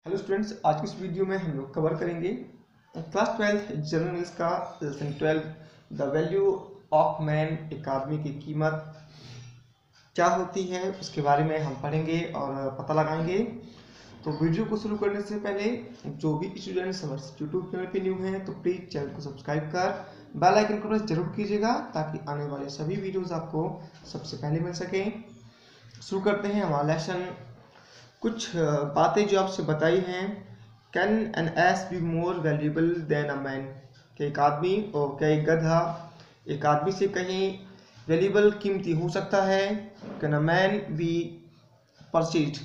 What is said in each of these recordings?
Hello students, आज की इस वीडियो में हम लोग कवर करेंगे क्लास 12 जनरल इंग्लिश का lesson 12 the value of man. एक आदमी की कीमत क्या होती है उसके बारे में हम पढ़ेंगे और पता लगाएंगे। तो वीडियो को शुरू करने से पहले जो भी स्टूडेंट्स हमारे यूट्यूब चैनल पे न्यू हैं तो प्लीज़ चैनल को सब्सक्राइब कर बेल आइकन को प्रेस जरूर कीजिएगा ताकि आने वाले सभी वीडियोज़ आपको सबसे पहले मिल सकें। शुरू करते हैं हमारा लेसन। कुछ बातें जो आपसे बताई हैं। Can an S be more valuable then a man? क्या एक आदमी और क्या एक गधा एक आदमी से कहीं वैल्यूएबल कीमती हो सकता है? Can a man B purchased?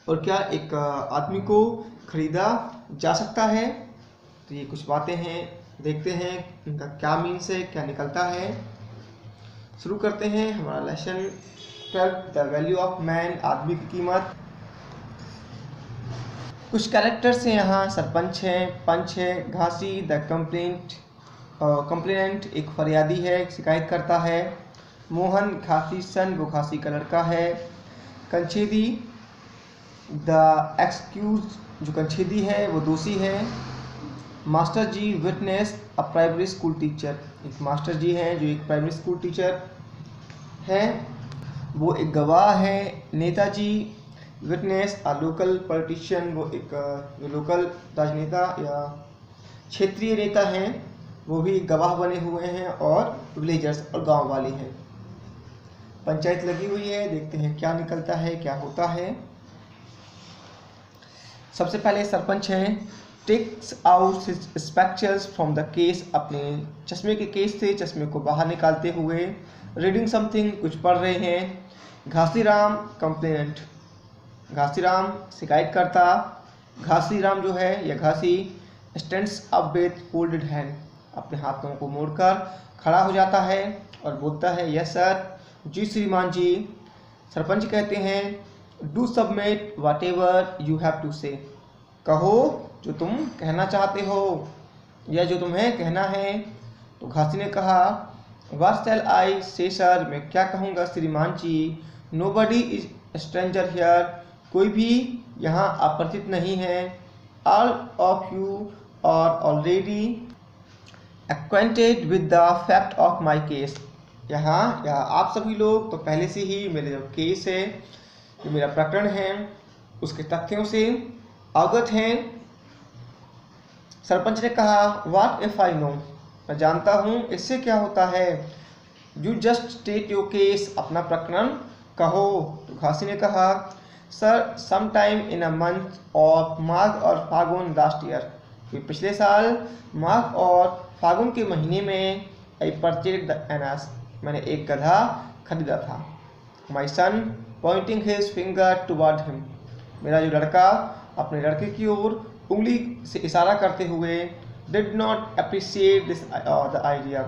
और क्या एक आदमी को खरीदा जा सकता है? तो ये कुछ बातें हैं, देखते हैं इनका क्या मीन्स है, क्या निकलता है। शुरू करते हैं हमारा lesson 12 the value of man, आदमी की कीमत। कुछ कैरेक्टर्स हैं यहाँ। सरपंच है, पंच है, घासी द कंप्लेनेंट एक फरियादी है, शिकायत करता है। मोहन घासी सन वो घासी का लड़का है। कंछेदी द एक्सक्यूज जो कंछेदी है वो दोषी है। Master ji witness a primary school teacher एक मास्टर जी हैं जो एक प्राइमरी स्कूल टीचर है, वो एक गवाह है। Netaji witness a local politician वो एक जो लोकल राजनेता या क्षेत्रीय नेता हैं वो भी गवाह बने हुए हैं। और विलेजर्स और गांव वाले हैं। पंचायत लगी हुई है, देखते हैं क्या निकलता है, क्या होता है। सबसे पहले सरपंच है। Takes out spectacles from the case अपने चश्मे के केस से चश्मे को बाहर निकालते हुए। रीडिंग समथिंग कुछ पढ़ रहे हैं। घासीराम कंप्लेनेंट घासीराम शिकायत करता। घासीराम जो है या Ghasi stands up with folded hand अपने हाथों को मोड़कर खड़ा हो जाता है और बोलता है यस सर, जी श्रीमान जी। सरपंच कहते हैं do submit whatever you have to say, कहो जो तुम कहना चाहते हो या जो तुम्हें कहना है। तो घासी ने कहा व्हाट शैल आई से सर, मैं क्या कहूँगा श्रीमान जी। नोबडी इज स्ट्रेंजर हियर, कोई भी यहाँ अपरिचित नहीं है। All of you are already acquainted with the fact of my case, यहाँ आप सभी लोग तो पहले से ही मेरे जो केस है, जो मेरा प्रकरण है, उसके तथ्यों से अवगत हैं। सरपंच ने कहा व्हाट इफ आई नो, मैं जानता हूँ, इससे क्या होता है। You just state your case, अपना प्रकरण कहो। तो घासी ने कहा sir some time in a month of Magh और फागुन लास्ट ईयर, पिछले साल माघ और फागुन के महीने में आई परचेज द एनास, मैंने एक गधा खरीदा था। My son pointing his finger toward him, मेरा जो लड़का अपने लड़के की ओर उंगली से इशारा करते हुए did not appreciate this the idea,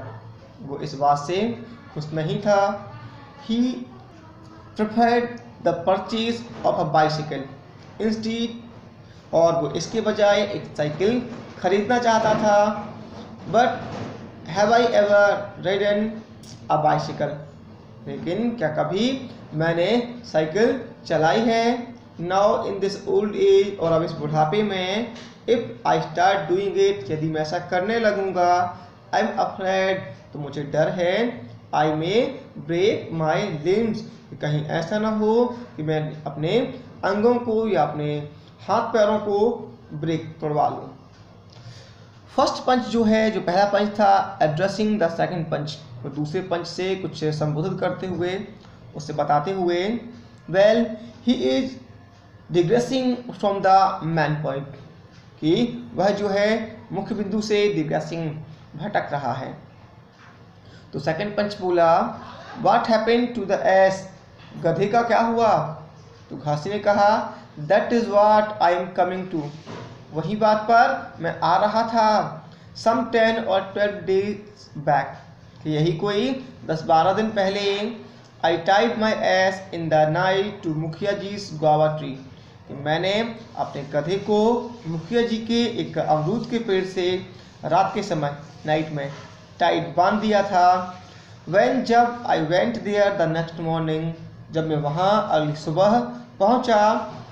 वो इस बात से खुश नहीं था। He preferred the purchase of a bicycle instead, और वो इसके बजाय एक साइकिल खरीदना चाहता था। But have I ever ridden a bicycle, लेकिन क्या कभी मैंने साइकिल चलाई है। Now in this old age, और अब इस बुढ़ापे में, if I start doing it, यदि मैं ऐसा करने लगूंगा, आई एम अफ्रेड, तो मुझे डर है, आई मे ब्रेक माई लिम्स, कहीं ऐसा ना हो कि मैं अपने अंगों को या अपने हाथ पैरों को ब्रेक तोड़वा लूँ। फर्स्ट पंच जो है, जो पहला पंच था, एड्रेसिंग द सेकंड पंच, तो दूसरे पंच से कुछ संबोधित करते हुए, उससे बताते हुए, well he is digressing from the main point, कि वह जो है मुख्य बिंदु से डिग्रेसिंग भटक रहा है। तो सेकंड पंच बोला what happened to the ass, गधे का क्या हुआ। तो घासी ने कहा that is what I am coming to, वही बात पर मैं आ रहा था। सम 10 और 12 डेज बैक, कि यही कोई 10-12 दिन पहले, I tied my ass in the night to Mukhiya ji guava tree, मैंने अपने गधे को मुखिया जी के एक अमरूद के पेड़ से रात के समय नाइट में टाइट बांध दिया था। When जब I went there the next morning, जब मैं वहाँ अगली सुबह पहुँचा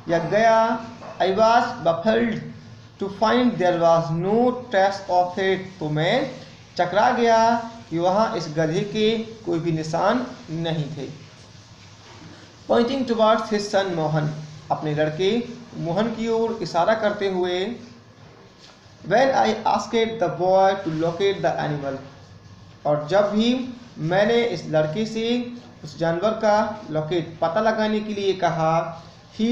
या गया, I was baffled to find there was no trace of it. तो मैं चकरा गया कि वहाँ इस गधे के कोई भी निशान नहीं थे। Pointing towards his son Mohan, अपने लड़के मोहन की ओर इशारा करते हुए। When I asked the boy to locate the animal, और जब भी मैंने इस लड़के से उस जानवर का लोकेट पता लगाने के लिए कहा, he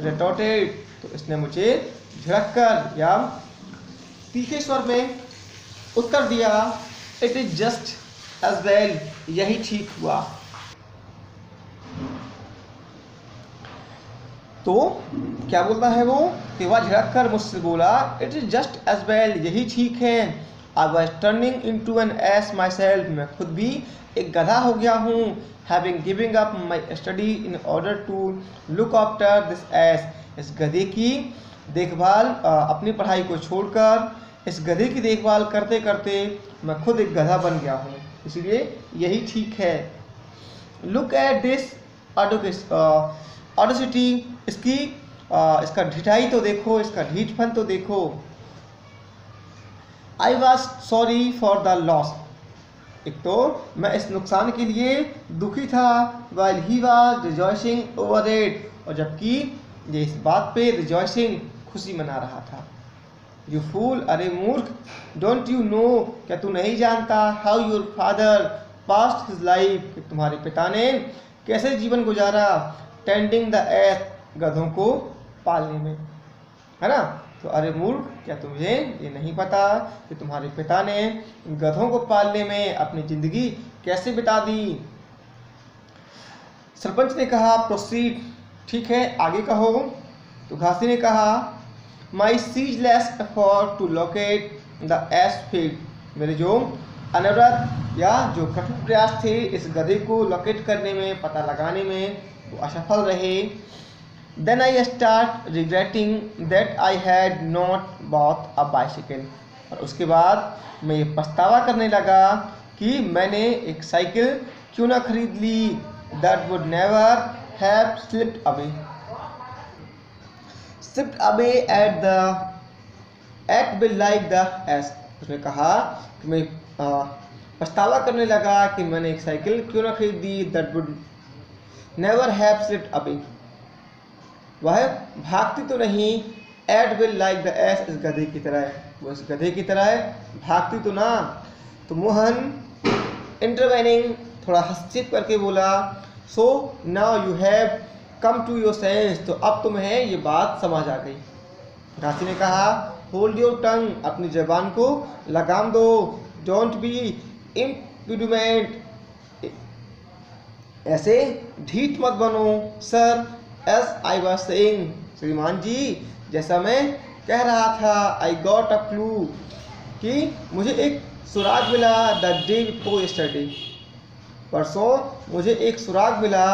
retorted, तो इसने मुझे झिड़ककर या तीखे स्वर में उत्तर दिया, it is just as well, यही ठीक हुआ। तो क्या बोलता है वो कि वह झिड़क कर मुझसे बोला, it is just as well, यही ठीक है। I was turning into an ass myself, मैं खुद भी एक गधा हो गया हूँ। Having giving up my study in order to look after this ass, इस गधे की देखभाल अपनी पढ़ाई को छोड़कर इस गधे की देखभाल करते करते मैं खुद एक गधा बन गया हूँ, इसलिए यही ठीक है। लुक एट दिस ऑडेसिटी, इसका ढिठाई तो देखो, इसका ढीठपन तो देखो। I was sorry for the loss, एक तो मैं इस नुकसान के लिए दुखी था, while he was rejoicing over it, और जबकि ये इस बात पे रिजॉइसिंग खुशी मना रहा था। यू फूल, अरे मूर्ख, डोंट यू नो, क्या तू नहीं जानता, how your father past his life, तुम्हारे पिता ने कैसे जीवन गुजारा, टेंडिंग द एस, गधों को पालने में, है ना। तो अरे मूर्ख, क्या तुझे ये नहीं पता कि तुम्हारे पिता ने गधों को पालने में अपनी जिंदगी कैसे बिता दी। सरपंच ने कहा, प्रोसीड, ठीक है आगे कहो। तो घासी ने कहा, my ceaseless effort to locate the ass failed, मेरे जो अनवरत या जो कठोर प्रयास थे इस गधे को लोकेट करने में, पता लगाने में, वो असफल रहे। Then I start regretting that I had not bought a bicycle, और उसके बाद मैं ये पछतावा करने लगा कि मैंने एक साइकिल क्यों ना खरीद ली। That would never have slipped away at will like the S, उसने कहा कि मैं पछतावा करने लगा कि मैंने एक साइकिल क्यों ना खरीद दी। That would never have slipped away, वह भागती तो नहीं, at will like the ass, इस गधे की तरह, वो इस गधे की तरह भागती तो ना। तो मोहन इंटरवेनिंग थोड़ा हस्तक्षेप करके बोला, so now you have come to your senses, तो अब तुम्हें ये बात समझ आ गई। घासी ने कहा, होल्ड योर टंग, अपनी जबान को लगाम दो, डोंट बी इम्पिडुमेंट, ऐसे ढीठ मत बनो। Sir, as I was saying, श्रीमान जी जैसा मैं कह रहा था, आई गॉट अ क्लू, कि मुझे एक सुराग मिला, द डे बिफोर यस्टरडे, परसों मुझे एक सुराग मिला,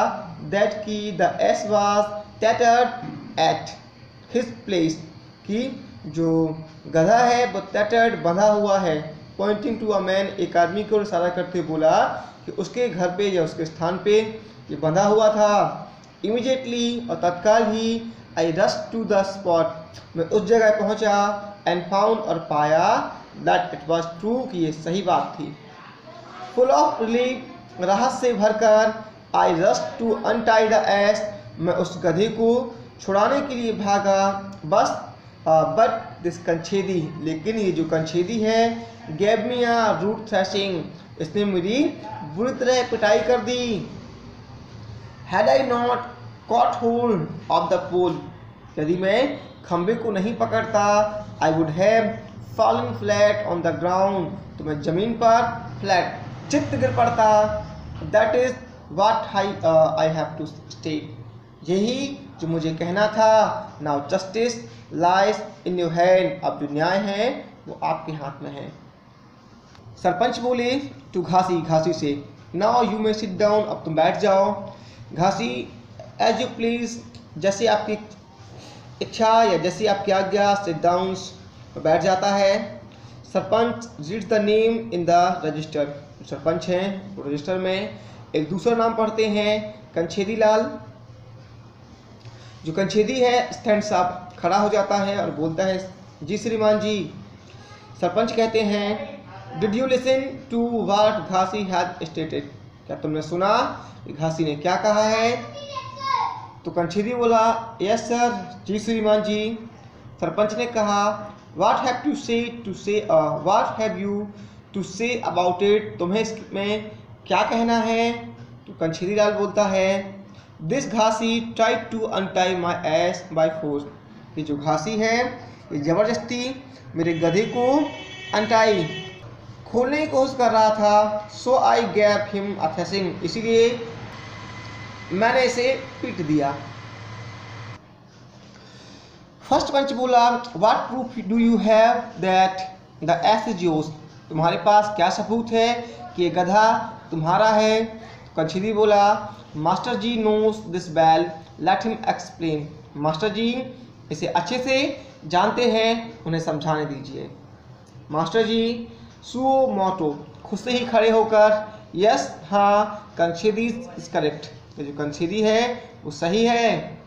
दैट की the S was tattered at his place, कि जो गधा है वो टैटर्ड बंधा हुआ है। पॉइंटिंग टू अ मैन, एक आदमी को इशारा करते बोला कि उसके घर पे या उसके स्थान पे ये बंधा हुआ था। इमीडिएटली, और तत्काल ही, I rush to the spot, मैं उस जगह पहुंचा, एंड फाउंड, और पाया, दैट इट वॉज ट्रू, कि ये सही बात थी। फुल ऑफ रिलीफ, राहत से भरकर, I rush to untie the ass, मैं उस गधे को छुड़ाने के लिए भागा, बस बट दिस कंछेदी, लेकिन ये जो कंछेदी है, gave me a root thrashing, इसने मेरी बुरी तरह पिटाई कर दी। Had I not caught hold of the pole, यदि मैं खंबे को नहीं पकड़ता, I would have fallen flat on the ground, तो मैं जमीन पर फ्लैट चित्त गिर पड़ता। That is what I have to state, यही जो मुझे कहना था। Now justice lies in your hand, अब जो न्याय है वो आपके हाथ में है। सरपंच बोले टू घासी से, Now you may sit down, अब तुम बैठ जाओ। घासी, एज यू प्लीज, जैसे आपकी इच्छा या जैसी आपकी आज्ञा, सिट डाउन, बैठ जाता है। Sarpanch reads the name in the register, sarpanch हैं वो रजिस्टर में एक दूसरा नाम पढ़ते हैं, कंछेदी लाल। जो कंछेदी है स्टैंड्स अप, खड़ा हो जाता है और बोलता है, जी श्रीमान जी। सरपंच कहते हैं, did you listen to what Ghasi had stated, क्या तुमने सुना कि घासी ने क्या कहा है? तो कंछेदी बोला, यस सर, जी श्रीमान जी। सरपंच ने कहा, what have you to say about it, तुम्हें इसमें क्या कहना है? तो कंछेदी लाल बोलता है, this Ghasi tried to untie my S by force, ये जो घासी है ये ज़बरदस्ती मेरे गधे को अनटाई, खोलने की कोशिश कर रहा था। सो आई गैव हिम अ थ्रैशिंग, इसीलिए मैंने इसे पीट दिया। फर्स्ट पंच बोला, what proof do you have that the S is yours, तुम्हारे पास क्या सबूत है कि ये गधा तुम्हारा है? कंछेदी बोला, master ji knows this well, let him explain, master ji इसे अच्छे से जानते हैं, उन्हें समझाने दीजिए। मास्टर जी सुओ मोटो, खुद से ही खड़े होकर, यस हाँ, कंछेदी इज करेक्ट, ये जो कंछेदी है वो सही है।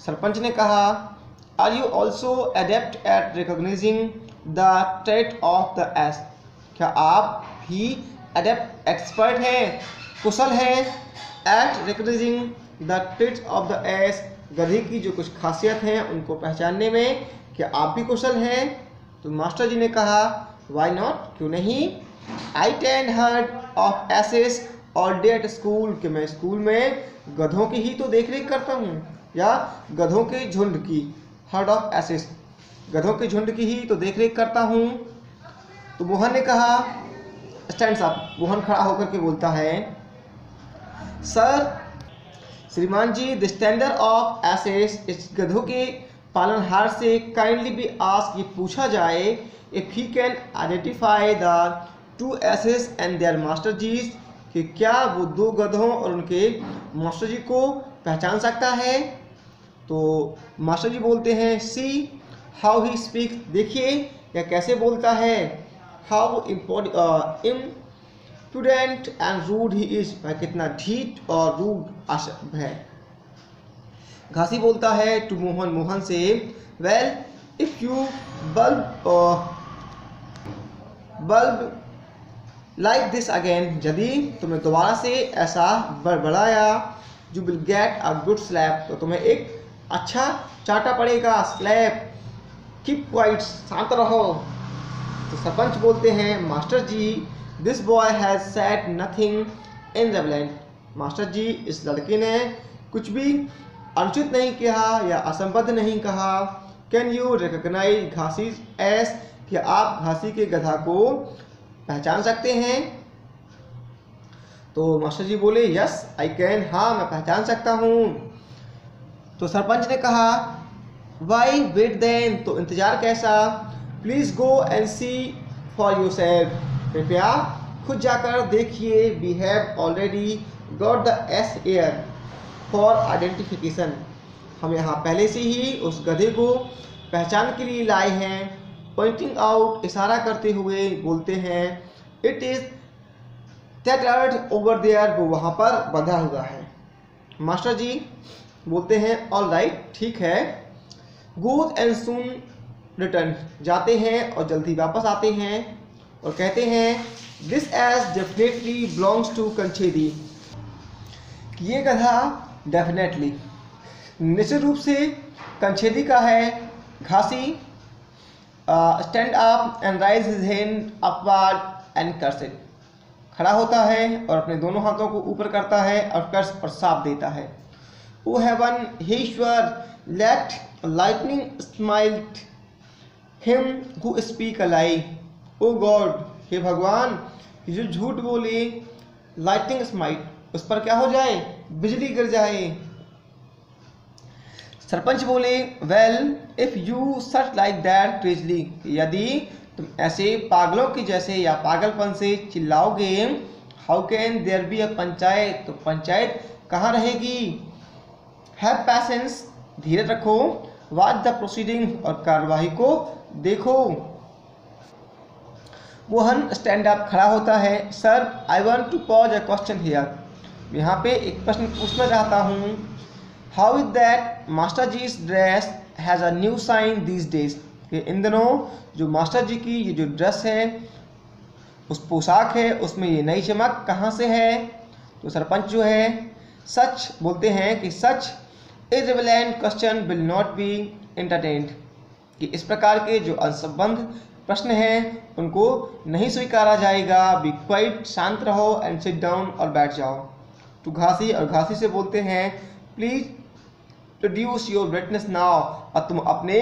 सरपंच ने कहा, are you also adept at recognising the trait of the ass, क्या आप भी एडेप्ट एक्सपर्ट हैं, कुशल हैं at recognising the trait of the ass, गधे की जो कुछ खासियत हैं उनको पहचानने में क्या आप भी कुशल हैं? तो मास्टर जी ने कहा, वाई नॉट, क्यों नहीं? I can heard of asses all day at school, कि मैं स्कूल में गधों की ही तो देख रेख करता हूँ, या गधों के झुंड की, हर्ड ऑफ एसेस, गधों के झुंड की ही तो देख रेख करता हूँ। तो मोहन ने कहा, स्टैंड्स अप, मोहन खड़ा होकर के बोलता है, सर श्रीमान जी, द स्टैंडर्ड ऑफ एसेस, इस गधों के पालनहार से काइंडली भी आस्क, ये पूछा जाए, if he can identify the two asses and their master jis, कि क्या वो दो गधों और उनके मास्टर जी को पहचान सकता है? तो मास्टर जी बोलते हैं, सी हाउ ही स्पीक, देखिए यह कैसे बोलता है, how imprudent and rude he is, कितना ढीठ और रूड है। घासी बोलता है टू मोहन, मोहन से, well if you blab like this again, यदि तुमने दोबारा से ऐसा बड़बड़ाया, you will get a good slap, तो तुम्हें एक अच्छा चाटा पड़ेगा, स्लैप, कीप क्वाइट, शांत रहो। तो सरपंच बोलते हैं, master ji this boy has said nothing irrelevant, master ji इस लड़के ने कुछ भी अनुचित नहीं कहा या असंबद्ध नहीं कहा। Can you recognise Ghasi ass, कि आप घासी के गधा को पहचान सकते हैं? तो मास्टर जी बोले, यस आई कैन, हाँ मैं पहचान सकता हूँ। तो सरपंच ने कहा, वाई वेट देन, तो इंतजार कैसा, please go and see for yourself, कृपया खुद जाकर देखिए, we have already got the ass here for identification, हम यहाँ पहले से ही उस गधे को पहचान के लिए लाए हैं। पॉइंटिंग आउट, इशारा करते हुए बोलते हैं, it is that over there, वो वहाँ पर बंधा हुआ है। मास्टर जी बोलते हैं, ऑल राइट, ठीक है। गोज एंड सून रिटर्न, जाते हैं और जल्दी वापस आते हैं और कहते हैं, this ass definitely belongs to Kanchhedi, ये गधा डेफिनेटली निश्चित रूप से कंछेदी का है। Ghasi stand up and raise his hand upward and curse it, खड़ा होता है और अपने दोनों हाथों को ऊपर करता है और कर्स और साप देता है। ओ हेवन, हे ईश्वर, let lightning smite him who speak a lie, O God, हे भगवान, जो झूठ बोले, लाइटनिंग स्माइट, उस पर क्या हो जाए, बिजली गिर जाए। सरपंच बोले, well if you such like that crazily, यदि तुम ऐसे पागलों की जैसे या पागलपन से चिल्लाओगे, how can there be a panchayat, तो पंचायत कहाँ रहेगी। हैव पैसेंस, धीरे रखो, वॉच द प्रोसीडिंग, और कार्यवाही को देखो। मोहन स्टैंड अप, खड़ा होता है, sir I want to pose a question here, यहाँ पे एक प्रश्न पूछना चाहता हूँ। How is that master ji dress has a new shine these days, कि इन दिनों जो मास्टर जी की ये जो ड्रेस है, उस पोशाक है, उसमें ये नई चमक कहाँ से है। तो सरपंच जो है सच बोलते हैं कि सच irrelevant question will not be entertained, कि इस प्रकार के जो असंबद्ध प्रश्न हैं उनको नहीं स्वीकारा जाएगा। बी क्वाइट, शांत रहो, एंड सिट डाउन, और बैठ जाओ। तो घासी और घासी से बोलते हैं please produce your witness now, और तुम अपने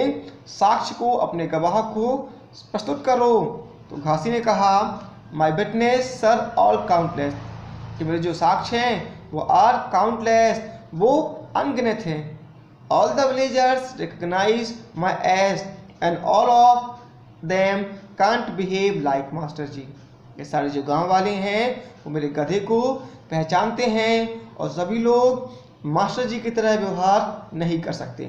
साक्ष्य को, अपने गवाह को प्रस्तुत करो। तो घासी ने कहा माई विटनेस सर ऑल काउंटलेस, कि मेरे जो साक्ष्य हैं वो आर काउंटलेस, वो अनगिनत हैं। All the villagers recognize my ass and all of them can't behave like master ji, ये सारे जो गांव वाले हैं वो मेरे गधे को पहचानते हैं, और सभी लोग मास्टर जी की तरह व्यवहार नहीं कर सकते।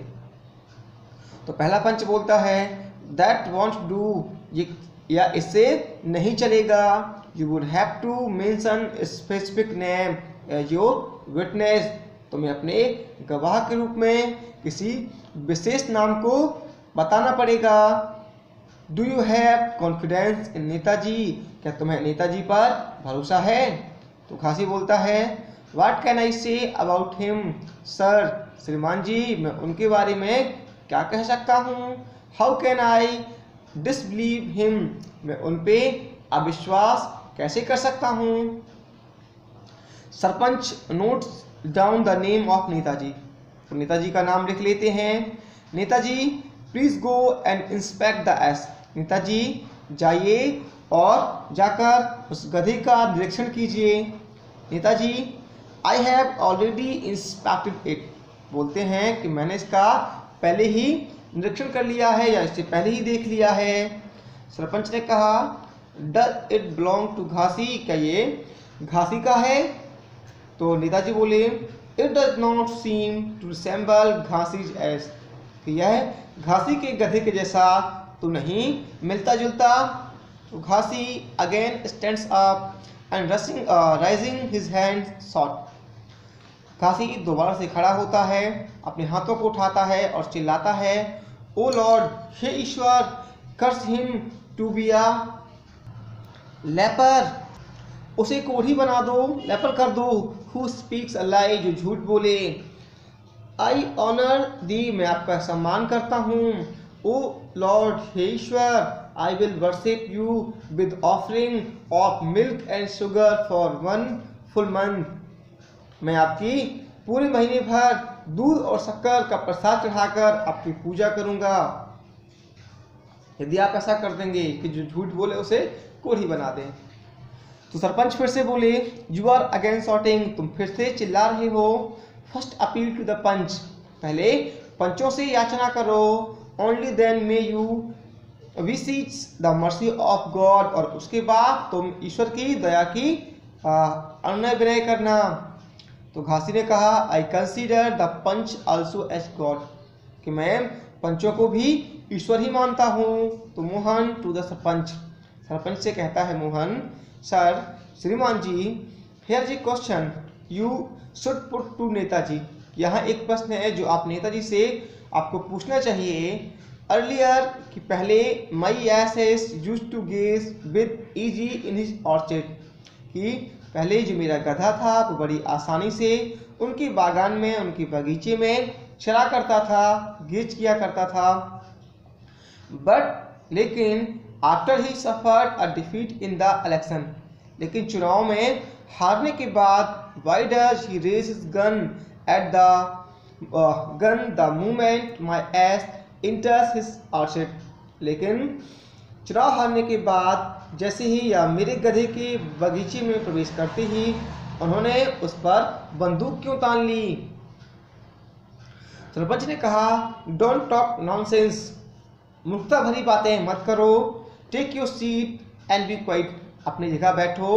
तो पहला पंच बोलता है दैट वॉन्ट डू, ये या इससे नहीं चलेगा। You would have to mention specific name as your witness, तुम्हें अपने गवाह के रूप में किसी विशेष नाम को बताना पड़ेगा। Do you have confidence in Netaji, क्या तुम्हें नेताजी पर भरोसा है। तो घासी बोलता है what can I say about him sir, श्रीमान जी मैं उनके बारे में क्या कह सकता हूँ। How can I disbelieve him, मैं उन पे अविश्वास कैसे कर सकता हूँ। Sarpanch notes down the name of Netaji, तो नेताजी का नाम लिख लेते हैं। Netaji please go and inspect the S, Netaji जाइए और जाकर उस गधे का निरीक्षण कीजिए। Netaji I have already inspected it, बोलते हैं कि मैंने इसका पहले ही निरीक्षण कर लिया है या इससे पहले ही देख लिया है। सरपंच ने कहा does it belong to Ghasi, क्या ये घासी का है। तो नेताजी बोले it does not seem to resemble Ghasi's ass, कि यह घासी के गधे के जैसा तो नहीं मिलता जुलता। तो Ghasi again stands up and raising his hand shout, Ghasi दोबारा से खड़ा होता है, अपने हाथों को उठाता है और चिल्लाता है ओ लॉर्ड, हे ईश्वर, curse him to be a leper, उसे कोढ़ी बना दो, लेपर कर दो। हु स्पीक्स अ लाई, जो झूठ बोले। आई ऑनर दी, मैं आपका सम्मान करता हूँ। ओ लॉर्ड, हे ईश्वर, I will worship you with offering of milk and sugar for 1 full month, मैं आपकी पूरे महीने भर दूध और शक्कर का प्रसाद चढ़ाकर आपकी पूजा करूंगा, यदि आप ऐसा कर देंगे कि जो झूठ बोले उसे कोढ़ी बना दें। तो सरपंच फिर से बोले यू आर अगेन शॉटिंग, तुम फिर से चिल्ला रहे हो। First appeal to the panch, पहले पंचों से याचना करो। Only then may you beseech the mercy of God, और उसके बाद तुम ईश्वर की दया की अनुनय विनय करना। तो घासी ने कहा I consider the panch also as God, कि मैं पंचों को भी ईश्वर ही मानता हूँ। तो मोहन टू द सरपंच, सरपंच से कहता है मोहन सर, श्रीमान जी, हियर जी question you should put to Netaji, यहाँ एक प्रश्न है जो आप नेताजी से आपको पूछना चाहिए। अर्लियर, कि पहले my asses used to graze with ease in his orchard, कि पहले जो मेरा गधा था वो बड़ी आसानी से उनके बागान में, उनके बगीचे में चला करता था, गेज किया करता था। बट लेकिन after he suffered a defeat in the election, लेकिन चुनाव में हारने के बाद why does he raise his gun at the moment my ass enters his orchard, लेकिन चुनाव हारने के बाद जैसे ही या मेरे गधे के बगीचे में प्रवेश करते ही उन्होंने उस पर बंदूक क्यों तान ली। सरपंच ने कहा डोंट टॉक नॉनसेंस, मूर्खता भरी बातें मत करो। Take your seat and be quiet, अपनी जगह बैठो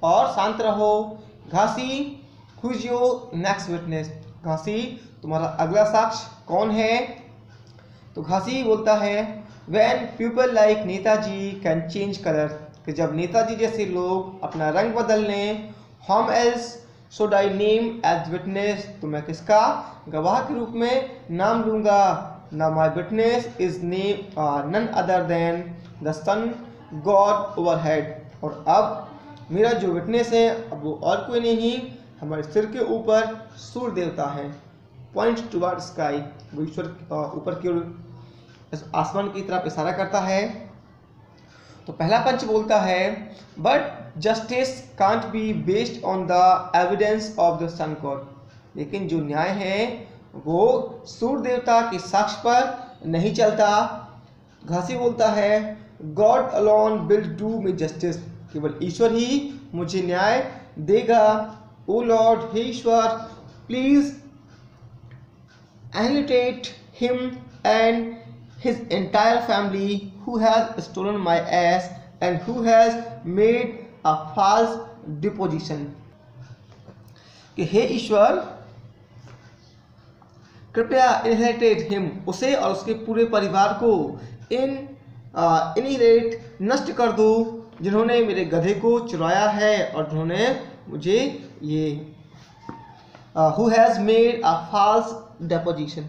और शांत रहो। Ghasi who is your next witness, Ghasi तुम्हारा अगला साक्ष्य कौन है। तो घासी बोलता है when people like Netaji can change colour, कि जब नेताजी जैसे लोग अपना रंग बदल लें। हम else should I name as witness, तो मैं किसका गवाह के रूप में नाम लूंगा। Now my witness is name none other than the sun god overhead, और अब मेरा जो विटनेस है अब वो और कोई नहीं, हमारे सिर के ऊपर सूर्य देवता है। पॉइंट टुवर्ड स्काई, वो ईश्वर ऊपर की ओर आसमान की तरफ इशारा करता है। तो पहला पंच बोलता है but justice can't be based on the evidence of the sun god, लेकिन जो न्याय है वो सूर्य देवता के साक्ष्य पर नहीं चलता। घासी बोलता है God alone will do me justice, केवल ईश्वर ही मुझे न्याय देगा। ओ लॉर्ड, हे ईश्वर, please annihilate him and his entire family who has stolen my ass and who has made a false deposition, कि हे ईश्वर कृपया इनहेरिटेड हिम, उसे और उसके पूरे परिवार को इनहेरिट नष्ट कर दो, जिन्होंने मेरे गधे को चुराया है और जिन्होंने मुझे ये who has made a false deposition,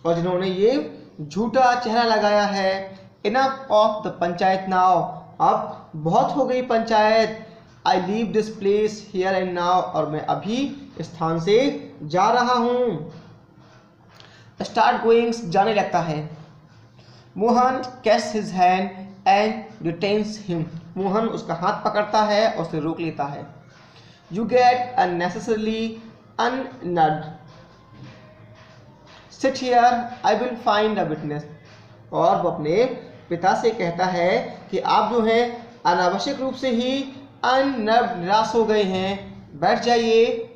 और जिन्होंने ये झूठा चेहरा लगाया है। Enough of the panchayat now, अब बहुत हो गई panchayat. I leave this place here and now, और मैं अभी स्थान से जा रहा हूँ। Start going, जाने लगता है। Mohan catch his hand and detains him, Mohan उसका हाथ पकड़ता है और उसे रोक लेता है। You get unnecessarily unnerved. Sit here, I will find a witness. और वो अपने पिता से कहता है कि आप जो है अनावश्यक रूप से ही अननर्व निराश हो गए हैं, बैठ जाइए,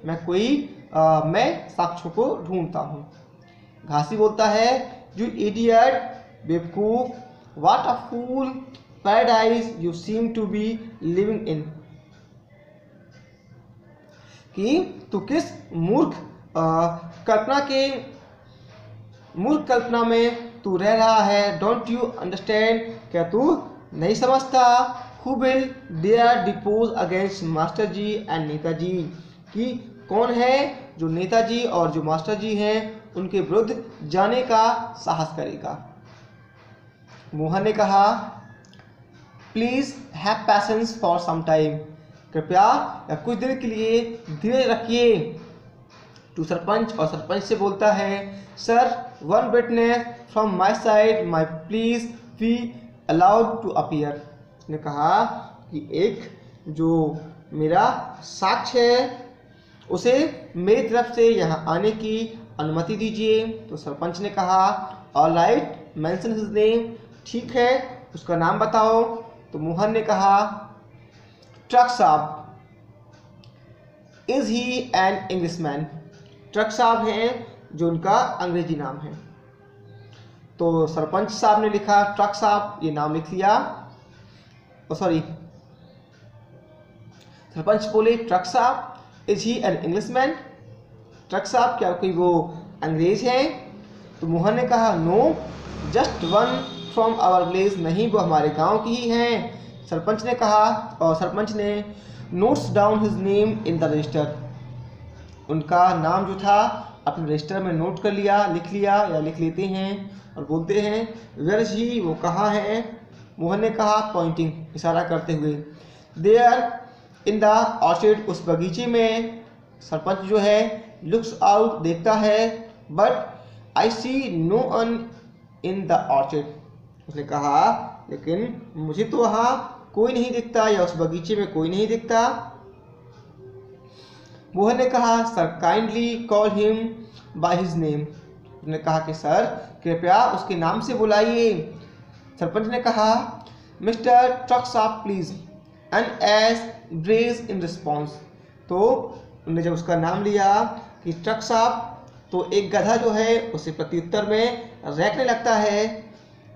मैं साक्ष्यों को ढूंढता हूँ। घासी बोलता है You idiot, बेवकूफ, what a fool paradise you seem to be living in, कि तू किस मूर्ख कल्पना में तू रह रहा है। डोंट यू अंडरस्टैंड, क्या तू नहीं समझता। Who will dare depose against master ji and Netaji, कि कौन है जो नेताजी और जो मास्टर जी हैं उनके विरुद्ध जाने का साहस करेगा। मोहन ने कहा please have patience for some time, कृपया कुछ देर के लिए धीरज रखिए। टू सरपंच, और सरपंच से बोलता है sir, one witness from my side, may please be allowed to appear, ने कहा कि एक जो मेरा साक्ष्य है उसे मेरी तरफ से यहाँ आने की अनुमति दीजिए। तो सरपंच ने कहा all right, mention his name, ठीक है उसका नाम बताओ। तो मोहन ने कहा ट्रक साहब, is he an Englishman, truck साहब हैं जो उनका अंग्रेजी नाम है। तो सरपंच साहब ने लिखा ट्रक साहब, ये नाम लिख लिया। सॉरी, सरपंच बोले ट्रक साहब, is he an Englishman, truck साहब क्या कोई वो अंग्रेज हैं। तो मोहन ने कहा no, just one from our village, नहीं वो हमारे गांव की ही हैं। सरपंच ने कहा, और सरपंच ने notes down his name in the register, उनका नाम जो था अपने रजिस्टर में नोट कर लिया, लिख लिया या लिख लेते हैं और बोलते हैं वेयर इज ही, वो कहाँ है। मोहन ने कहा पॉइंटिंग, इशारा करते हुए, देयर इन द ऑर्चिड, उस बगीचे में। सरपंच जो है लुक्स आउट, देखता है, but I see no one in the orchard, उसने कहा लेकिन मुझे तो वहाँ कोई नहीं दिखता या उस बगीचे में कोई नहीं दिखता। मोहन ने कहा sir kindly call him by his name, उसने कहा कि सर कृपया उसके नाम से बुलाइए। सरपंच ने कहा मिस्टर ट्रक साहब please, and ass brays in response, तो उन्होंने जब उसका नाम लिया कि ट्रक साहब, तो एक गधा जो है उसे प्रत्युत्तर में रैकने लगता है।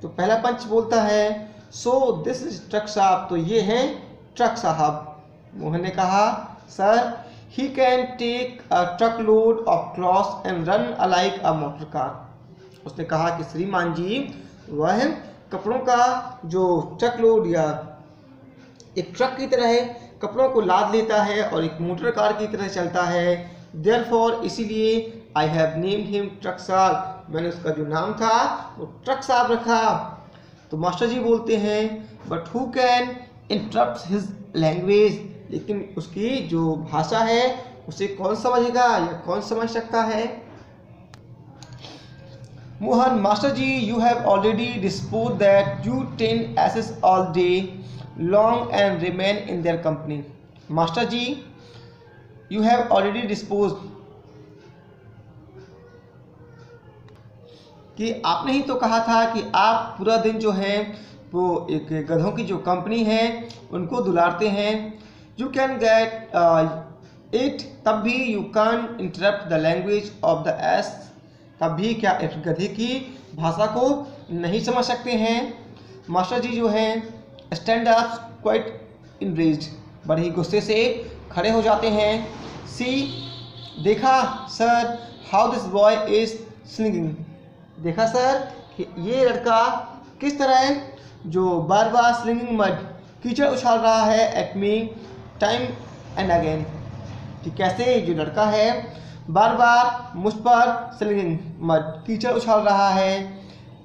तो पहला पंच बोलता है सो दिस इज ट्रक साहब, तो ये हैं ट्रक साहब। मोहन ने कहा sir he can take a truck load of cloth and run alike a motor car, उसने कहा कि श्रीमान जी वह कपड़ों का जो ट्रक लोड या एक ट्रक की तरह कपड़ों को लाद लेता है और एक मोटर कार की तरह चलता है। देयरफॉर इसीलिए I have named him truck साहब, मैंने उसका जो नाम था वो ट्रक साहब रखा। तो मास्टर जी बोलते हैं but who can interrupt his language, लेकिन उसकी जो भाषा है उसे कौन समझेगा या कौन समझ सकता है। Mohan, master ji you have already dispose that you 10 asses all day long and remain in their company. Master ji you have already dispose, कि आपने ही तो कहा था कि आप पूरा दिन जो है वो एक गधों की जो कंपनी है उनको दुलारते हैं। यू कैन गेट इट, तब भी you can interrupt the language of the S, तब भी क्या इस गधे की भाषा को नहीं समझ सकते हैं। मास्टर जी जो है स्टैंड अप क्वाइट इनरेज्ड, बड़े ही गुस्से से खड़े हो जाते हैं। सी, देखा sir how this boy is slinging, देखा सर कि ये लड़का किस तरह जो बार बार स्लिंगिंग मड, कीचड़ उछाल रहा है at me time and again, कि कैसे जो लड़का है बार बार मुझ पर स्लिंगिंग मड, कीचड़ उछाल रहा है।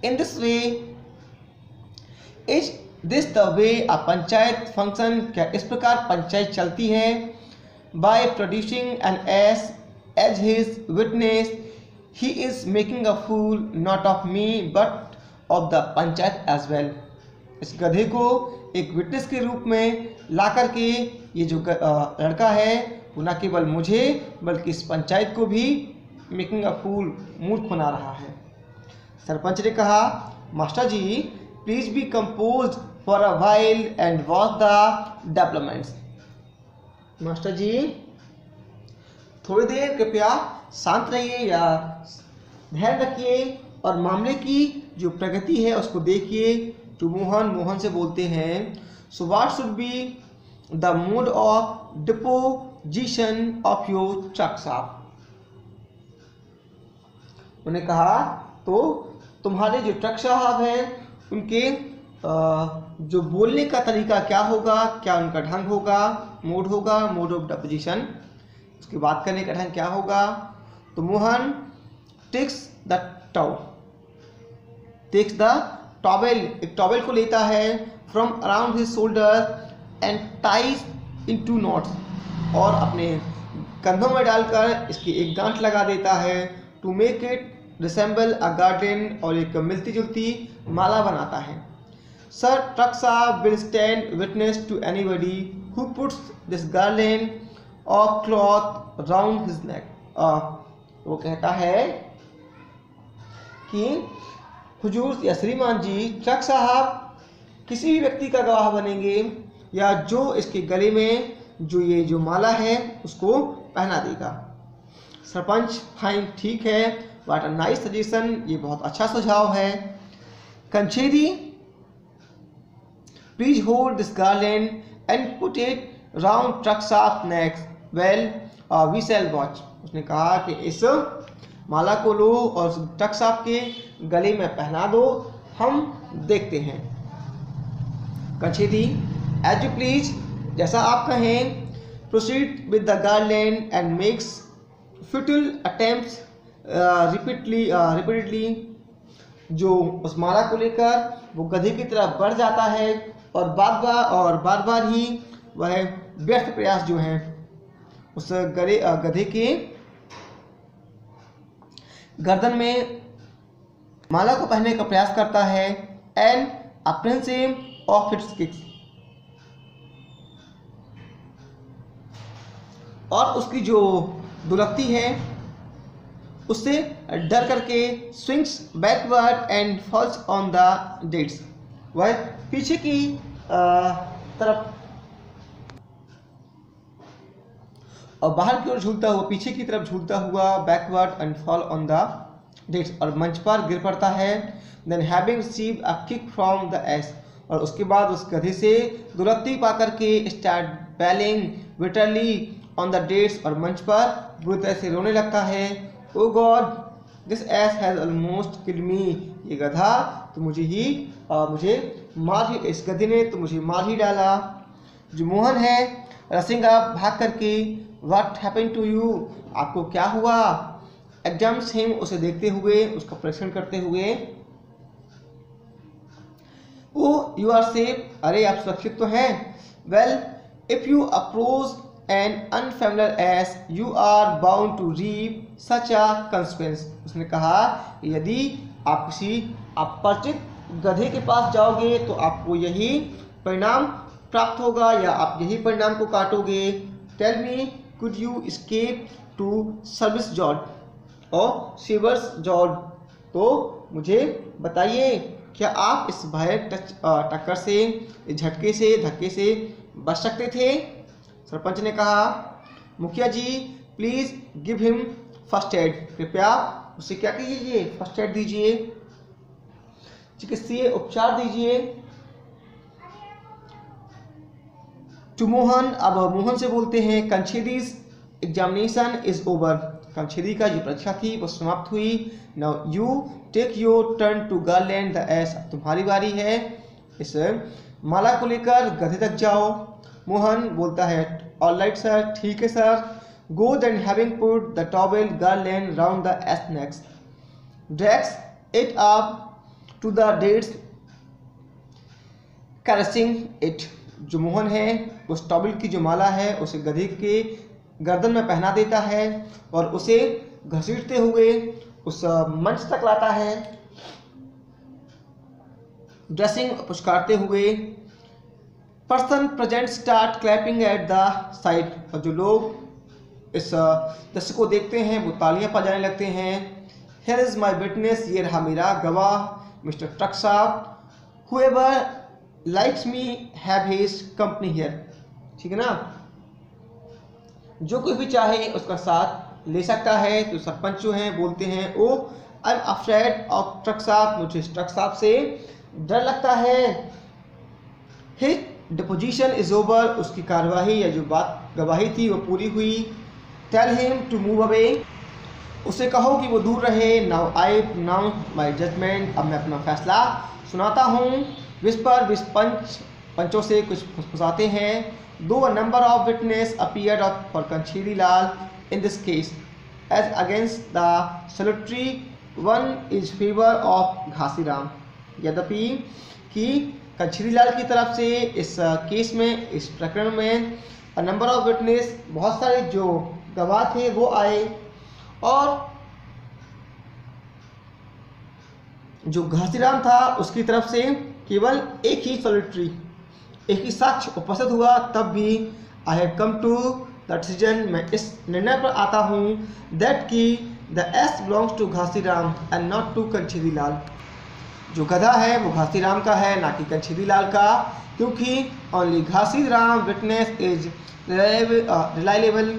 In this way, is this the way a panchayat function, क्या इस प्रकार पंचायत चलती है। By producing an ass as his witness he is making a fool not of me but of the panchayat as well, इस गधे को एक विटनेस के रूप में ला करके ये जो लड़का है वो न केवल मुझे बल्कि इस पंचायत को भी मेकिंग अ फूल, मूर्ख बना रहा है। सरपंच ने कहा master ji please be compose for a while and watch the developments. Master ji थोड़ी देर कृपया शांत रहिए या ध्यान रखिए और मामले की जो प्रगति है उसको देखिए। टू मोहन, मोहन से बोलते हैं so what should be the mode of deposition of your truck साहब। उन्हें कहा तो तुम्हारे जो ट्रक साहब हैं उनके जो बोलने का तरीका क्या होगा, क्या उनका ढंग होगा, मोड होगा, मोड ऑफ डिपोजिशन, उसकी बात करने का ढंग क्या होगा। तो मोहन टेक्स द टॉवेल, एक टॉवेल को लेता है from around his shoulder and ties into knots, और अपने कंधों में डालकर इसकी एक गांठ लगा देता है। To make it resemble a garland, और एक मिलती जुलती माला बनाता है। सर ट्रक साहब will stand witness to anybody who puts this garland of cloth round his neck. वो कहता है कि हुजूर या श्रीमान जी, ट्रक साहब किसी भी व्यक्ति का गवाह बनेंगे या जो इसके गले में जो ये जो माला है उसको पहना देगा। सरपंच फाइन, ठीक है, व्हाट अ नाइस सजेशन, ये बहुत अच्छा सुझाव है। Kancheri please hold this garland and put it round truck साहब neck, well we shall watch. उसने कहा कि इस माला को लो और ट्रक साहब के गले में पहना दो, हम देखते हैं। कंचेरी एज यू प्लीज, जैसा आप कहें। Proceed with the garland and makes futile attempts repeatedly, जो उस माला को लेकर वो गधे की तरफ बढ़ जाता है और बार बार ही वह व्यर्थ प्रयास जो है उस गधे के गर्दन में माला को पहनने का प्रयास करता है। And apprehensive of its kicks, और उसकी जो दुलकती है उससे डर करके swings backward and falls on the dates, वह पीछे की तरफ और बाहर की ओर झूलता हुआ, पीछे की तरफ झूलता हुआ, backward and fall on the dais, और मंच पर गिर पड़ता है। Then having received a kick from the ass, और उसके बाद उस गधे से दुलत्ती पा करके start bawling bitterly on the dais, और मंच पर बुरी तरह से रोने लगता है। O God this ass has almost killed me, ये गधा तो मुझे मार ही, इस गधे ने तो मुझे मार ही डाला। जो मोहन है रसिंग अप, भाग करके। व्हाट हैपेंड टू यू, आपको क्या हुआ। एग्जाम्स हिम, उसे देखते हुए, उसका परीक्षण करते हुए। ओ यू आर सेफ, अरे आप सुरक्षित तो हैं। Well if you approach an unfamiliar ass you are bound to reap such a consequence. उसने कहा यदि आप किसी अपरिचित गधे के पास जाओगे तो आपको यही परिणाम प्राप्त होगा या आप यही परिणाम को काटोगे। Tell me could you escape to service George और सीवर्स जॉर्ज, तो मुझे बताइए क्या आप इस भयानक टक्कर से, इस झटके से, धक्के से बच सकते थे। सरपंच ने कहा Mukhiya ji please give him first aid, कृपया उसे क्या कीजिए, फर्स्ट एड दीजिए, चिकित्सीय उपचार दीजिए। टू मोहन, अब मोहन से बोलते हैं Kanchhedi's examination is over, Kanchhedi का जो परीक्षा थी वो समाप्त हुई। Now you take your turn to garland the ass, तुम्हारी बारी है इस माला को लेकर गधे तक जाओ। मोहन बोलता है ऑल राइट सर, ठीक है sir. Go then having put the towel garland round the ass neck, drags it up to the dais caressing it, जो मोहन है उस टॉवेल की जो माला है उसे गधे के गर्दन में पहना देता है और उसे घसीटते हुए उस मंच तक लाता है। ड्रेसिंग पुचकारते हुए person present start clapping at the side, और जो लोग इस दृश्य को देखते हैं वो तालियां बजाने लगते हैं। हियर इज माई विटनेस, ये रहा मेरा गवाह मिस्टर ट्रक साहब। Whoever likes may have his company here, ठीक है ना, जो कोई भी चाहे उसका साथ ले सकता है। तो सरपंच जो हैं बोलते हैं O I am afraid of truck साहब, मुझे ट्रक साहब से डर लगता है। हिज डिपोजिशन इज ओवर, उसकी कार्यवाही या जो बात गवाही थी वो पूरी हुई। Tell him to move away, उसे कहो कि वो दूर रहे। Now I pronounce my judgement, अब मैं अपना फैसला सुनाता हूँ। विस्पर, पंचों से कुछ फुसफुसाते हैं। Though a number of witness appeared for Kanchhedi Lal in this case as against the solitary one is favour of Ghasiram, यद्यपि कि कंछेदी लाल की तरफ से इस केस में, इस प्रकरण में अ नंबर ऑफ विटनेस, बहुत सारे जो गवाह थे वो आए और जो घासीराम था उसकी तरफ से केवल एक ही सॉलिटरी, एक ही साक्ष्य उपस्थित हुआ। तब भी I have come to the decision, मैं इस निर्णय पर आता हूँ दैट कि the ass belongs to Ghasiram and not to Kanchhedi Lal, जो गधा है वो घासीराम का है ना कि कंछेदी लाल का, क्योंकि only Ghasiram witness is reliable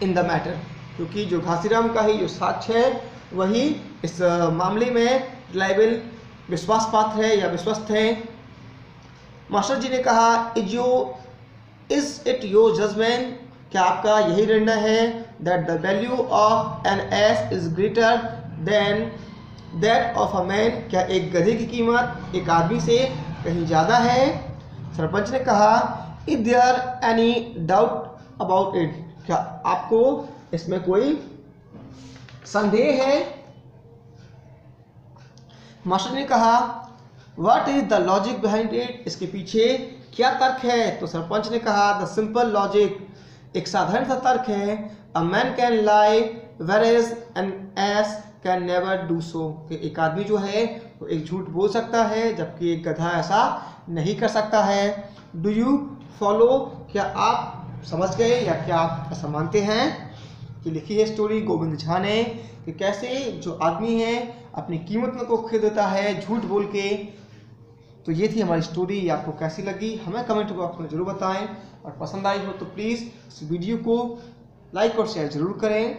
in the matter, क्योंकि जो घासीराम का ही जो साक्ष्य है वही इस मामले में रिलायबल, विश्वास पात्र है या विश्वस्त है। मास्टर जी ने कहा इज इट योर जजमेंट, क्या आपका यही निर्णय है that the value of an ass is greater than that of a man, क्या एक गधे की कीमत एक आदमी से कहीं ज़्यादा है। सरपंच ने कहा is there any doubt about it, क्या आपको इसमें कोई संदेह है। मास्टर ने कहा what is the logic behind it, इसके पीछे क्या तर्क है। तो सरपंच ने कहा द सिंपल लॉजिक, एक साधारण सा तर्क है। A man can lie whereas an ass can never do so, एक आदमी जो है वो एक झूठ बोल सकता है जबकि एक गधा ऐसा नहीं कर सकता है। डू यू फॉलो, क्या आप समझ गए या क्या आप ऐसा मानते हैं। कि लिखी है स्टोरी गोविंद झा ने कि कैसे जो आदमी है अपनी कीमत को खो देता है झूठ बोल के। तो ये थी हमारी स्टोरी, आपको कैसी लगी हमें कमेंट बॉक्स में ज़रूर बताएं और पसंद आई हो तो प्लीज़ इस वीडियो को लाइक और शेयर ज़रूर करें।